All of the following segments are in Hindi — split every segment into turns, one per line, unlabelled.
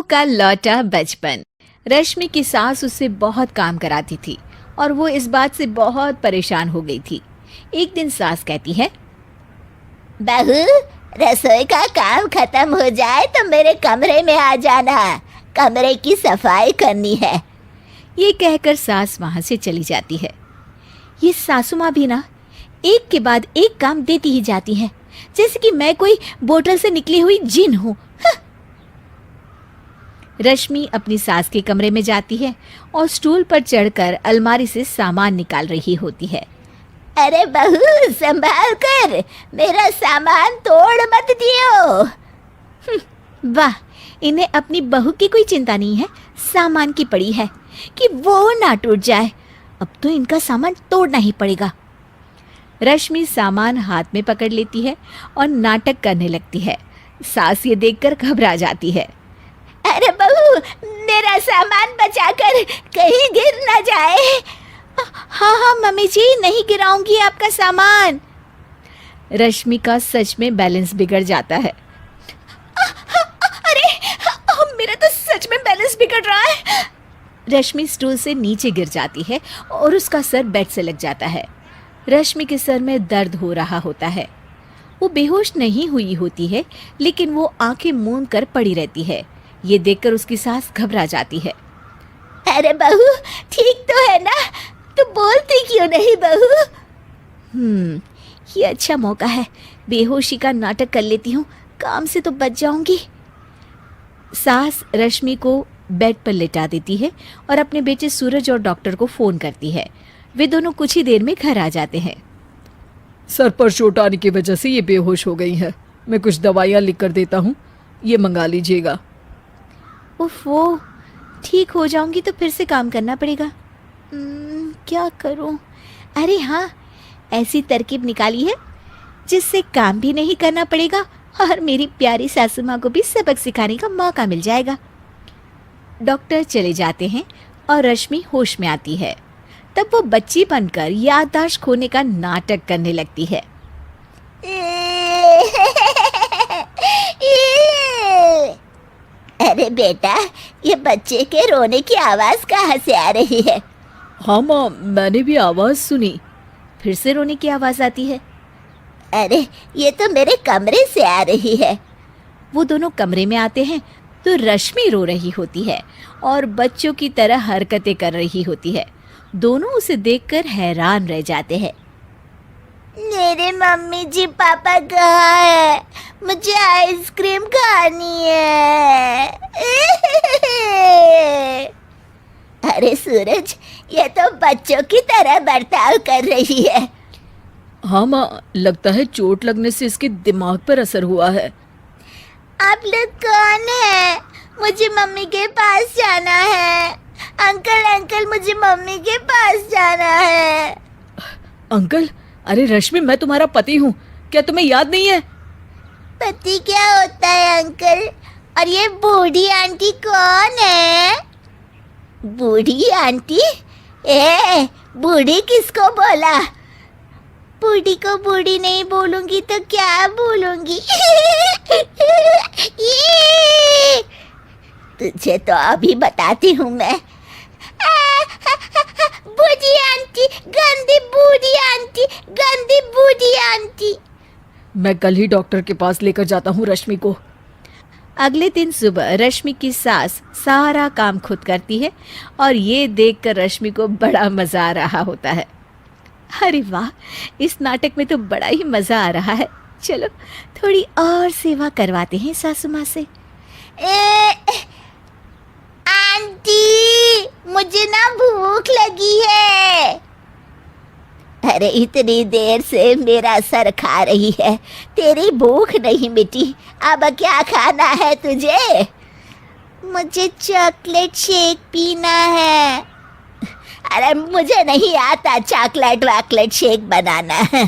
का लौटा बचपन। रश्मि की सास उससे बहुत काम कराती थी और वो इस बात से बहुत परेशान हो गई थी। एक दिन सास कहती है,
बहू, रसोई का काम खत्म हो जाए तो मेरे कमरे में आ जाना, कमरे की सफाई करनी है।
ये कहकर सास वहां से चली जाती है। ये सासू माँ भी ना एक के बाद एक काम देती ही जाती है, जैसे कि मैं कोई बोतल से निकली हुई जिन हूँ। रश्मि अपनी सास के कमरे में जाती है और स्टूल पर चढ़कर अलमारी से सामान निकाल रही होती है।
अरे बहू, संभाल कर, मेरा सामान तोड़ मत दियो।
वाह, इन्हें अपनी बहू की कोई चिंता नहीं है, सामान की पड़ी है कि वो ना टूट जाए। अब तो इनका सामान तोड़ना ही पड़ेगा। रश्मि सामान हाथ में पकड़ लेती है और नाटक करने लगती है। सास ये देखकर घबरा जाती है।
अरे बहू, मेरा सामान बचाकर कहीं गिर न जाए।
हाँ हाँ मम्मी जी, नहीं गिराऊंगी आपका सामान। रश्मि का सच में बैलेंस बिगड़ जाता है। अरे मेरा तो सच में बैलेंस बिगड़ रहा है। रश्मि स्टूल से नीचे गिर जाती है और उसका सर बेड से लग जाता है। रश्मि के सर में दर्द हो रहा होता है। वो बेहोश नहीं हुई होती है, लेकिन वो आंखें मूंद कर पड़ी रहती है। ये देखकर उसकी सास घबरा जाती है।
अरे बहू, ठीक तो है ना? तो बोलती क्यों नहीं बहू?
ये अच्छा मौका है, बेहोशी का नाटक कर लेती हूँ, काम से तो बच जाऊंगी। सास रश्मि को बेड पर लेटा देती है और अपने बेटे सूरज और डॉक्टर को फोन करती है। वे दोनों कुछ ही देर में घर आ जाते हैं।
सर पर चोट आने की वजह से ये बेहोश हो गई है। मैं कुछ दवाइयाँ लिख कर देता हूँ, ये मंगा लीजिएगा।
उफ, वो ठीक हो जाऊंगी तो फिर से काम करना पड़ेगा। क्या करूं? अरे हाँ, ऐसी तरकीब निकाली है जिससे काम भी नहीं करना पड़ेगा और मेरी प्यारी सासू माँ को भी सबक सिखाने का मौका मिल जाएगा। डॉक्टर चले जाते हैं और रश्मि होश में आती है। तब वो बच्ची बनकर याददाश्त खोने का नाटक करने लगती है।
अरे बेटा, ये बच्चे के रोने की आवाज कहाँ से आ रही है?
हाँ माँ, मैंने भी आवाज़ सुनी।
फिर से रोने की आवाज़ आती है।
अरे, ये तो मेरे कमरे से आ रही है।
वो दोनों कमरे में आते हैं तो रश्मि रो रही होती है और बच्चों की तरह हरकतें कर रही होती है। दोनों उसे देखकर हैरान रह जाते हैं।
मेरे मम्मी जी पापा कहाँ है? मुझे आइसक्रीम खानी है। अरे सूरज, ये तो बच्चों की तरह बर्ताव कर रही है।
हाँ माँ, लगता है चोट लगने से इसके दिमाग पर असर हुआ है।
आप लोग कौन है? मुझे मम्मी के पास जाना है। अंकल अंकल, मुझे मम्मी के पास जाना है।
अंकल? अरे रश्मि, मैं तुम्हारा पति हूँ, क्या तुम्हें याद नहीं है?
पति क्या होता है अंकल? और ये बूढ़ी आंटी कौन है? बूढ़ी आंटी? बूढ़ी किसको बोला? बूढ़ी को बूढ़ी नहीं बोलूंगी तो क्या बोलूंगी? तुझे तो अभी बताती हूँ मैं। बूढ़ी आंटी, गंदी बूढ़ी आंटी, गंदी बूढ़ी आंटी।
मैं कल ही डॉक्टर के पास लेकर जाता हूँ रश्मि को।
अगले दिन सुबह रश्मि की सास सारा काम खुद करती है और ये देखकर रश्मि को बड़ा मजा आ रहा होता है। अरे वाह, इस नाटक में तो बड़ा ही मजा आ रहा है। चलो थोड़ी और सेवा करवाते हैं सासू माँ से।
आंटी, मुझे ना भूख लगी है। अरे इतनी देर से मेरा सर खा रही है, तेरी भूख नहीं मिटी। अब क्या खाना है तुझे? मुझे चॉकलेट शेक पीना है। अरे मुझे नहीं आता चॉकलेट वाकलेट शेक बनाना। मुझे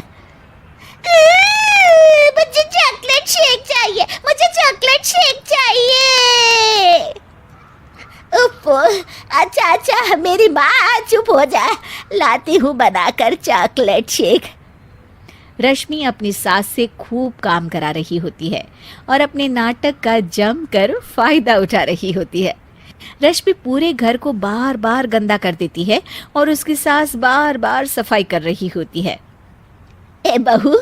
चॉकलेट शेक चाहिए, मुझे चॉकलेट शेक चाहिए। अच्छा, मेरी माँ चुप हो जा, लाती हूँ बनाकर चॉकलेट शेक।
रश्मि अपनी सास से खूब काम करा रही होती है और अपने नाटक का जमकर फायदा उठा रही होती है। रश्मि पूरे घर को बार बार गंदा कर देती है और उसकी सास बार बार सफाई कर रही होती है।
ए बहू,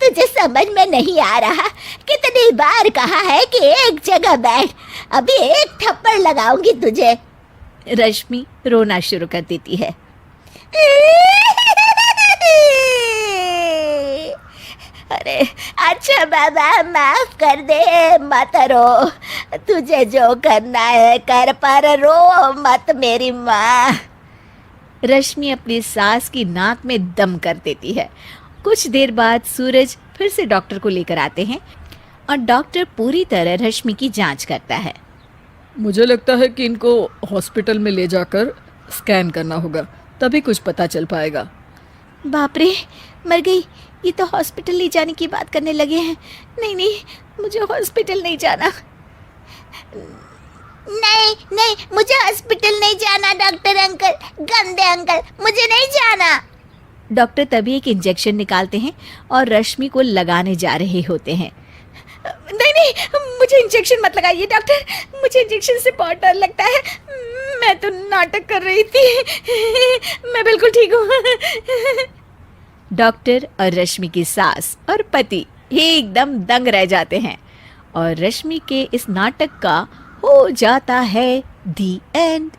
तुझे समझ में नहीं आ रहा? कितनी बार कहा है कि एक जगह बैठ, अभी एक थप्पड़ लगाऊंगी तुझे।
रश्मि रोना शुरू कर देती है।
अरे अच्छा बाबा, माफ कर दे, मत रो। तुझे जो करना है कर, पर रो मत मेरी माँ।
रश्मि अपनी सास की नाक में दम कर देती है। कुछ देर बाद सूरज फिर से डॉक्टर को लेकर आते हैं और डॉक्टर पूरी तरह रश्मि की जांच करता है।
मुझे लगता है कि इनको हॉस्पिटल में ले जाकर स्कैन करना होगा, तभी कुछ पता चल पाएगा।
बाप रे, मर गई। ये तो हॉस्पिटल ले जाने की बात करने लगे हैं। नहीं नहीं, मुझे हॉस्पिटल नहीं जाना।
नहीं नहीं, मुझे हॉस्पिटल नहीं जाना डॉक्टर अंकल, गंदे अंकल, मुझे नहीं जाना।
डॉक्टर तभी एक इंजेक्शन निकालते हैं और रश्मि को लगाने जा रहे होते हैं। नहीं नहीं, मुझे इंजेक्शन मत लगाइए डॉक्टर, मुझे इंजेक्शन से बहुत डर लगता है। मैं तो नाटक कर रही थी, मैं बिल्कुल ठीक हूँ। डॉक्टर और रश्मि की सास और पति एकदम दंग रह जाते हैं और रश्मि के इस नाटक का हो जाता है दी एंड।